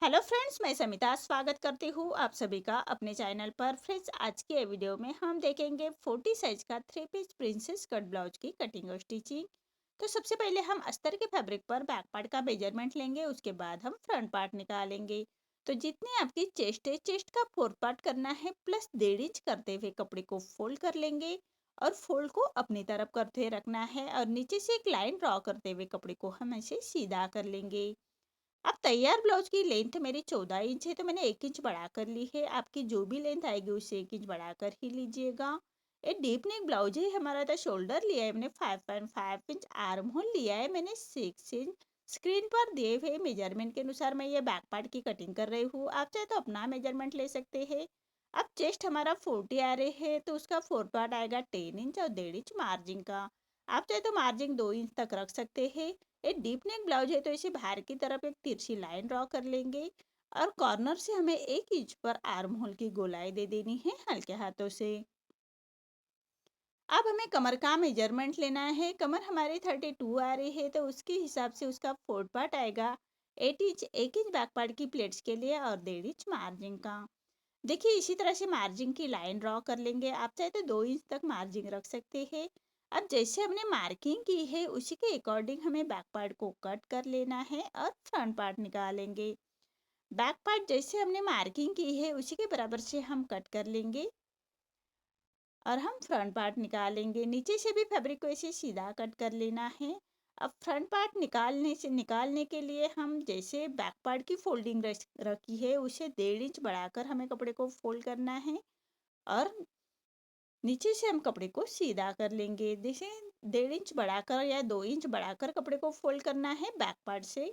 Hello friends, मैं समिता स्वागत करती हूँ आप सभी का अपने चैनल पर। फ्रेंड्स, आज के वीडियो में हम देखेंगे 40 साइज का 3 पीस प्रिंसेस कट ब्लाउज की कटिंग और स्टिचिंग। तो सबसे पहले हम अस्तर के फैब्रिक पर बैक पार्ट का मेजरमेंट लेंगे, उसके बाद हम फ्रंट पार्ट निकालेंगे। तो जितनी आपकी चेस्ट है, चेस्ट का फोर्थ पार्ट करना है प्लस 1.5 इंच करते हुए कपड़े को फोल्ड कर लेंगे और फोल्ड को अपनी तरफ करते रखना है और नीचे से एक लाइन ड्रॉ करते हुए कपड़े को हम ऐसे सीधा कर लेंगे। अब तैयार ब्लाउज की लेंथ मेरी 14 इंच है, तो मैंने 1 इंच बढ़ा कर ली है। आपकी जो भी लेंथ आएगी उससे 1 इंच बढ़ा कर ही लीजिएगा। ये डीप नेक ब्लाउज है हमारा। तो शोल्डर लिया है मैंने 5.5 इंच, आर्म होल लिया है मैंने 6 इंच। स्क्रीन पर दिए हुए मेजरमेंट के अनुसार मैं ये बैक पार्ट की कटिंग कर रही हूँ। आप चाहे तो अपना मेजरमेंट ले सकते हैं। अब चेस्ट हमारा 40 आ रहे है, तो उसका फोर पार्ट आएगा 10 इंच और 1.5 इंच मार्जिन का। आप चाहे तो मार्जिन 2 इंच तक रख सकते हैं। एक डीप नेक ब्लाउज है, तो इसे बाहर की तरफ एक तिरछी लाइन ड्रॉ कर लेंगे और कॉर्नर से हमें 1 इंच पर आर्म होल की गोलाई दे देनी है हल्के हाथों से। अब हमें कमर का मेजरमेंट लेना है। कमर हमारी 32 आ रही है, तो उसके हिसाब से उसका फोर्थ पार्ट आएगा 8 इंच। 1 इंच बैक पार्ट की प्लेट्स के लिए और 1.5 इंच मार्जिन का। देखिए, इसी तरह से मार्जिन की लाइन ड्रॉ कर लेंगे। आप चाहे तो 2 इंच तक मार्जिन रख सकते हैं। अब जैसे हमने मार्किंग की है उसी के अकॉर्डिंग हमें बैक पार्ट को कट कर लेना है और फ्रंट पार्ट निकालेंगे। बैक पार्ट जैसे हमने मार्किंग की है उसी के बराबर से हम कट कर लेंगे और हम फ्रंट पार्ट निकालेंगे। नीचे से भी फैब्रिक को ऐसे सीधा कट कर लेना है। अब फ्रंट पार्ट निकालने के लिए हम जैसे बैक पार्ट की फोल्डिंग रखी है उसे 1.5 इंच बढ़ाकर हमें कपड़े को फोल्ड करना है और नीचे से हम कपड़े को सीधा कर लेंगे। जैसे 1.5 इंच बढ़ाकर या 2 इंच बढ़ाकर कपड़े को फोल्ड करना है बैक पार्ट से।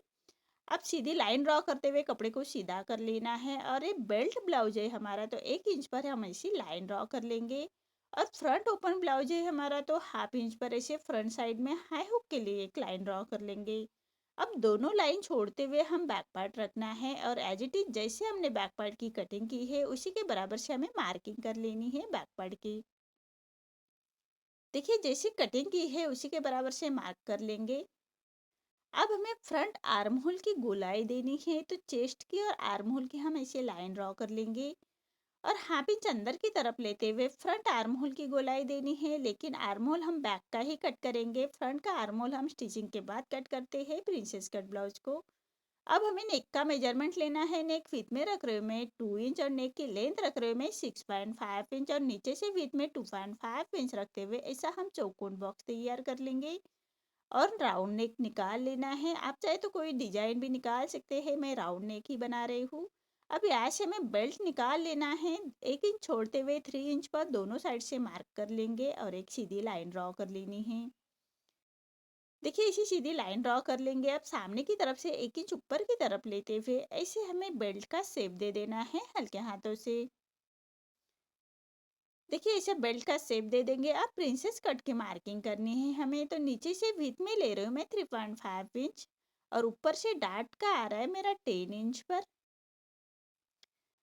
अब सीधी लाइन ड्रॉ करते हुए कपड़े को सीधा कर लेना है और ये बेल्ट ब्लाउज है हमारा, तो 1 इंच पर हम ऐसी लाइन ड्रॉ कर लेंगे। और फ्रंट ओपन ब्लाउज है हमारा, तो हाफ इंच पर ऐसे फ्रंट साइड में हाई हुक के लिए एक लाइन ड्रॉ कर लेंगे। अब दोनों लाइन छोड़ते हुए हम बैक पार्ट रखना है और एज इट इज जैसे हमने बैक पार्ट की कटिंग की है उसी के बराबर से हमें मार्किंग कर लेनी है बैक पार्ट की। देखिए, जैसी कटिंग की है उसी के बराबर से मार्क कर लेंगे। अब हमें फ्रंट आर्म होल की गोलाई देनी है, तो चेस्ट की और आर्म होल की हम ऐसे लाइन ड्रॉ कर लेंगे और हाफ इंच अंदर की तरफ लेते हुए फ्रंट आर्म होल की गोलाई देनी है। लेकिन आर्म होल हम बैक का ही कट करेंगे, फ्रंट का आर्म होल हम स्टिचिंग के बाद कट करते हैं प्रिंसेस कट ब्लाउज को। अब हमें नेक का मेजरमेंट लेना है। नेक विथ में रख रहे हो मैं 2 इंच और नेक की लेंथ रख रहे हो मैं 6.5 इंच और नीचे से विथ में 2.5 इंच रखते हुए ऐसा हम चौकोन बॉक्स तैयार कर लेंगे और राउंड नेक निकाल लेना है। आप चाहे तो कोई डिजाइन भी निकाल सकते हैं, मैं राउंड नेक ही बना रही हूँ। अब यहाँ से हमें बेल्ट निकाल लेना है। 1 इंच छोड़ते हुए 3 इंच पर दोनों साइड से मार्क कर लेंगे और एक सीधी लाइन ड्रॉ कर लेनी है। देखिए, इसी सीधी लाइन ड्रॉ कर लेंगे। अब सामने की तरफ से 1 इंच ऊपर की तरफ लेते हुए ऐसे हमें बेल्ट का शेप दे देना है हल्के हाथों से। देखिए, इसे बेल्ट का शेप दे देंगे। अब प्रिंसेस कट की मार्किंग करनी है हमें, तो नीचे से विथ में ले रही हूँ मैं 3.5 इंच और ऊपर से डार्ट का आ रहा है मेरा 10 इंच पर।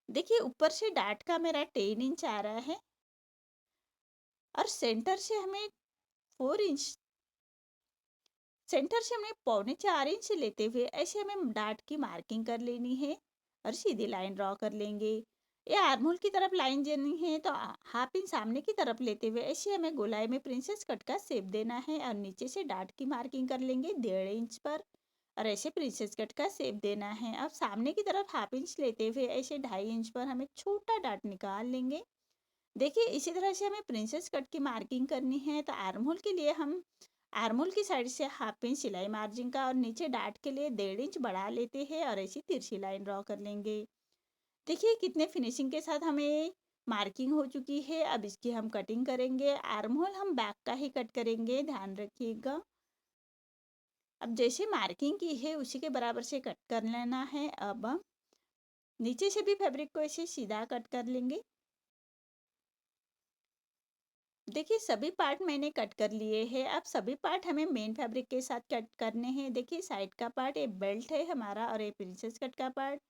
देखिए, ऊपर से डार्ट का मेरा 10 इंच आ रहा है और सेंटर से हमें 3.25 इंच लेते हुए ऐसे हमें डार्ट की मार्किंग कर लेनी है और सीधी लाइन ड्रॉ कर लेंगे। ये आर्महोल की तरफ लाइन देनी है, तो हाफ इंच सामने की तरफ लेते हुए ऐसे हमें गोलाई में प्रिंसेस कट का शेप देना है और नीचे से डार्ट की मार्किंग कर लेंगे 1.5 इंच पर और ऐसे प्रिंसेस कट का शेप देना है। अब सामने की तरफ हाफ इंच लेते हुए ऐसे 2.5 इंच पर हम एक छोटा डार्ट निकाल लेंगे। देखिए, इसी तरह से हमें प्रिंसेस कट की मार्किंग करनी है। तो आर्महोल के लिए हम आर्महोल की साइड से हाफ इंच सिलाई मार्जिन का और नीचे डार्ट के लिए 1.5 इंच बढ़ा लेते हैं और ऐसी तिरछी लाइन ड्रॉ कर लेंगे। देखिए, कितने फिनिशिंग के साथ हमें मार्किंग हो चुकी है। अब इसकी हम कटिंग करेंगे। आर्महोल हम बैक का ही कट करेंगे, ध्यान रखिएगा। अब जैसे मार्किंग की है उसी के बराबर से कट कर लेना है। अब हम नीचे से भी फैब्रिक को ऐसे सीधा कट कर लेंगे। देखिए, सभी पार्ट मैंने कट कर लिए हैं। अब सभी पार्ट हमें मेन फैब्रिक के साथ कट करने हैं। देखिए, साइड का पार्ट ये बेल्ट है हमारा और ये प्रिंसेस कट का पार्ट।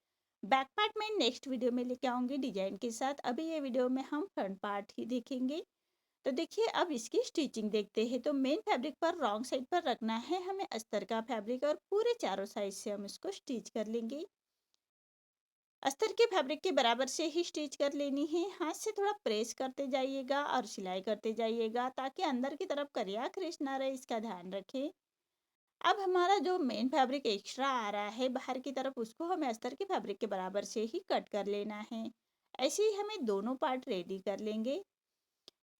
बैक पार्ट मैं नेक्स्ट वीडियो में लेके आऊँगी डिजाइन के साथ। अभी ये वीडियो में हम फ्रंट पार्ट ही देखेंगे। तो देखिए, अब इसकी स्टिचिंग देखते हैं। तो मेन फैब्रिक पर रॉन्ग साइड पर रखना है हमें अस्तर का फैब्रिक और पूरे चारों साइड से हम इसको स्टिच कर लेंगे। अस्तर के फैब्रिक के बराबर से ही स्टिच कर लेनी है। हाथ से थोड़ा प्रेस करते जाइएगा और सिलाई करते जाइएगा ताकि अंदर की तरफ करिया क्रिश ना रहे, इसका ध्यान रखें। अब हमारा जो मेन फैब्रिक एक्स्ट्रा आ रहा है बाहर की तरफ, उसको हमें अस्तर के फैब्रिक के बराबर से ही कट कर लेना है। ऐसे ही हमें दोनों पार्ट रेडी कर लेंगे।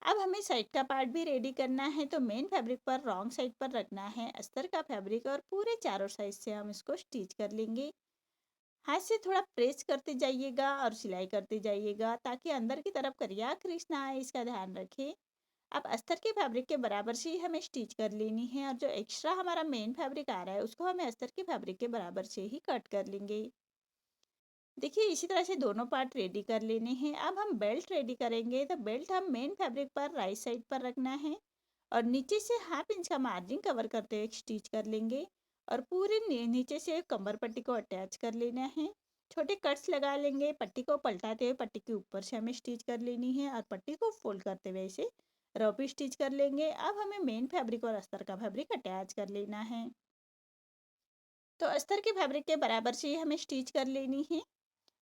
अब हमें साइड का पार्ट भी रेडी करना है, तो मेन फैब्रिक पर रॉन्ग साइड पर रखना है अस्तर का फैब्रिक और पूरे चारों साइड से हम इसको स्टिच कर लेंगे। हाथ से थोड़ा प्रेस करते जाइएगा और सिलाई करते जाइएगा ताकि अंदर की तरफ करिया क्रीज ना आए, इसका ध्यान रखें। अब अस्तर के फैब्रिक के बराबर से ही हमें स्टिच कर लेनी है और जो एक्स्ट्रा हमारा मेन फैब्रिक आ रहा है उसको हमें अस्तर के फैब्रिक के बराबर से ही कट कर लेंगे। देखिए इसी तरह से दोनों पार्ट रेडी कर लेने हैं। अब हम बेल्ट रेडी करेंगे, तो बेल्ट हम मेन फैब्रिक पर राइट साइड पर रखना है और नीचे से 1/2 इंच का मार्जिन कवर करते हुए स्टिच कर लेंगे और पूरे नीचे से कमर पट्टी को अटैच कर लेना है। छोटे कट्स लगा लेंगे, पट्टी को पलटाते हुए पट्टी के ऊपर से हमें स्टिच कर लेनी है और पट्टी को फोल्ड करते हुए इसे रॉपी स्टिच कर लेंगे। अब हमें मेन फैब्रिक और अस्तर का फैब्रिक अटैच कर लेना है, तो अस्तर के फैब्रिक के बराबर से ही हमें स्टिच कर लेनी है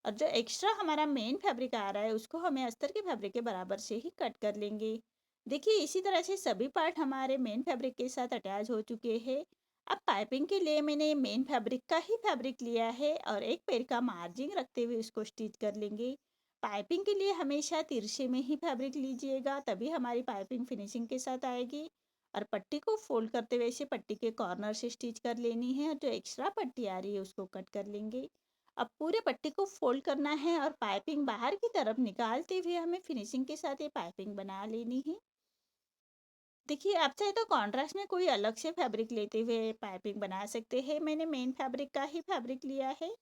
और जो एक्स्ट्रा हमारा मेन फैब्रिक आ रहा है उसको हमें अस्तर के फैब्रिक के बराबर से ही कट कर लेंगे। देखिए इसी तरह से सभी पार्ट हमारे मेन फैब्रिक के साथ अटैच हो चुके हैं। अब पाइपिंग के लिए मैंने मेन फैब्रिक का ही फैब्रिक लिया है और एक पैर का मार्जिन रखते हुए उसको स्टिच कर लेंगे। पाइपिंग के लिए हमेशा तिरछे में ही फैब्रिक लीजिएगा, तभी हमारी पाइपिंग फिनिशिंग के साथ आएगी। और पट्टी को फोल्ड करते हुए इसे पट्टी के कॉर्नर से स्टिच कर लेनी है और जो एक्स्ट्रा पट्टी आ रही है उसको कट कर लेंगे। अब पूरे पट्टी को फोल्ड करना है और पाइपिंग बाहर की तरफ निकालते हुए हमें फिनिशिंग के साथ ये पाइपिंग बना लेनी है। देखिए आप चाहे तो कॉन्ट्रास्ट में कोई अलग से फैब्रिक लेते हुए पाइपिंग बना सकते हैं। मैंने मेन फैब्रिक का ही फैब्रिक लिया है।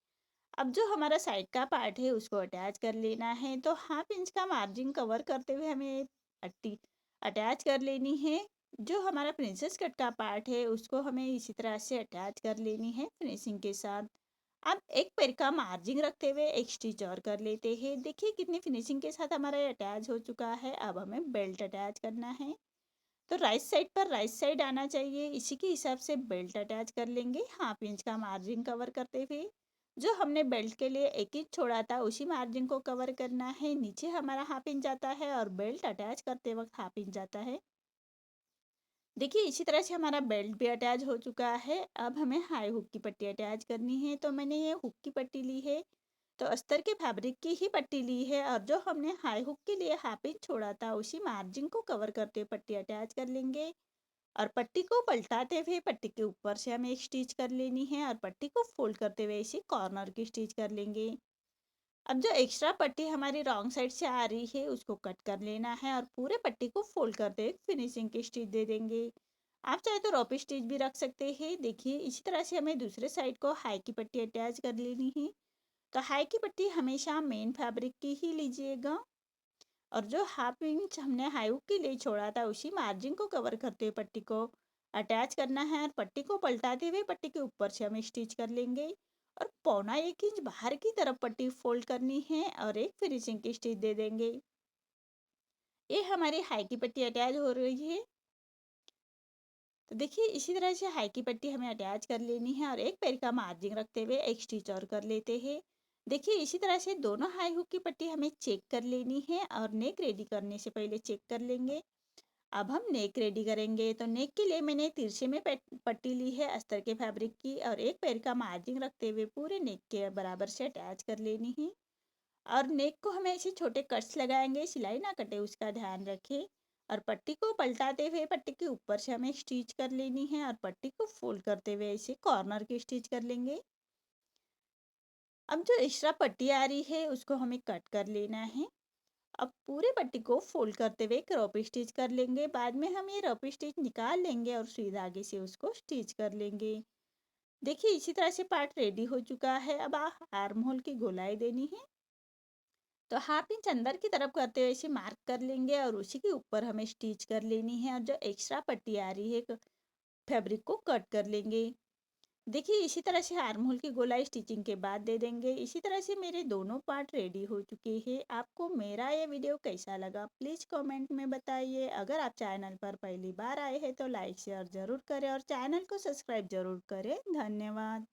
अब जो हमारा साइड का पार्ट है उसको अटैच कर लेना है, तो 1/2 इंच का मार्जिन कवर करते हुए हमें पट्टी अटैच कर लेनी है। जो हमारा प्रिंसेस कट का पार्ट है उसको हमें इसी तरह से अटैच कर लेनी है फिनिशिंग के साथ। अब एक पैर का मार्जिन रखते हुए एक स्टिच और कर लेते हैं। देखिए कितनी फिनिशिंग के साथ हमारा ये अटैच हो चुका है। अब हमें बेल्ट अटैच करना है, तो राइट साइड पर राइट साइड आना चाहिए, इसी के हिसाब से बेल्ट अटैच कर लेंगे 1/2 इंच का मार्जिन कवर करते हुए। जो हमने बेल्ट के लिए 1 इंच छोड़ा था उसी मार्जिन को कवर करना है। नीचे हमारा 1/2 इंच आता है और बेल्ट अटैच करते वक्त 1/2 इंच आता है। देखिए इसी तरह से हमारा बेल्ट भी अटैच हो चुका है। अब हमें हाई हुक की पट्टी अटैच करनी है, तो मैंने ये हुक की पट्टी ली है, तो अस्तर के फैब्रिक की ही पट्टी ली है और जो हमने हाई हुक के लिए 1/2 इंच छोड़ा था उसी मार्जिन को कवर करते हुए पट्टी अटैच कर लेंगे और पट्टी को पलटाते हुए पट्टी के ऊपर से हमें एक स्टिच कर लेनी है और पट्टी को फोल्ड करते हुए इसे कॉर्नर की स्टिच कर लेंगे। अब जो एक्स्ट्रा पट्टी हमारी रॉन्ग साइड से आ रही है उसको कट कर लेना है और पूरे पट्टी को फोल्ड करते हुए फिनिशिंग की स्टिच दे देंगे। आप चाहे तो रोपी स्टिच भी रख सकते हैं। देखिए इसी तरह से हमें दूसरे साइड को हाई की पट्टी अटैच कर लेनी है, तो हाई की पट्टी हमेशा मेन फैब्रिक की ही लीजिएगा और जो 1/2 इंच हमने हाई हुक के लिए छोड़ा था उसी मार्जिन को कवर करते हुए पट्टी को अटैच करना है और पट्टी को पलटाते हुए पट्टी के ऊपर से हम स्टिच कर लेंगे और 1/4 इंच बाहर की तरफ पट्टी फोल्ड करनी है और एक फिनिशिंग की स्टिच दे देंगे। ये हमारी हाई की पट्टी अटैच हो रही है, तो देखिए इसी तरह से हाई की पट्टी हमें अटैच कर लेनी है और एक पैर का मार्जिन रखते हुए एक स्टिच और कर लेते हैं। देखिए इसी तरह से दोनों हाई हुक की पट्टी हमें चेक कर लेनी है और नेक रेडी करने से पहले चेक कर लेंगे। अब हम नेक रेडी करेंगे, तो नेक के लिए मैंने तिरछे में पट्टी ली है अस्तर के फैब्रिक की और एक पैर का मार्जिन रखते हुए पूरे नेक के बराबर से अटैच कर लेनी है और नेक को हमें ऐसे छोटे कट्स लगाएंगे, सिलाई ना कटे उसका ध्यान रखें और पट्टी को पलटाते हुए पट्टी के ऊपर से हमें स्टिच कर लेनी है और पट्टी को फोल्ड करते हुए इसे कॉर्नर की स्टिच कर लेंगे। अब जो एक्स्ट्रा पट्टी आ रही है उसको हमें कट कर लेना है। अब पूरे पट्टी को फोल्ड करते हुए एक रॉपी स्टिच कर लेंगे। बाद में हम ये रॉपी स्टिच निकाल लेंगे और सुई धागे से उसको स्टिच कर लेंगे। देखिए इसी तरह से पार्ट रेडी हो चुका है। अब आर्म होल की गोलाई देनी है, तो 1/2 इंच अंदर की तरफ करते हुए इसे मार्क कर लेंगे और उसी के ऊपर हमें स्टिच कर लेनी है और जो एक्स्ट्रा पट्टी आ रही है फैब्रिक को कट कर लेंगे। देखिए इसी तरह से आर्म होल की गोलाई स्टिचिंग के बाद दे देंगे। इसी तरह से मेरे दोनों पार्ट रेडी हो चुके हैं। आपको मेरा ये वीडियो कैसा लगा प्लीज़ कमेंट में बताइए। अगर आप चैनल पर पहली बार आए हैं तो लाइक शेयर ज़रूर करें और चैनल को सब्सक्राइब ज़रूर करें। धन्यवाद।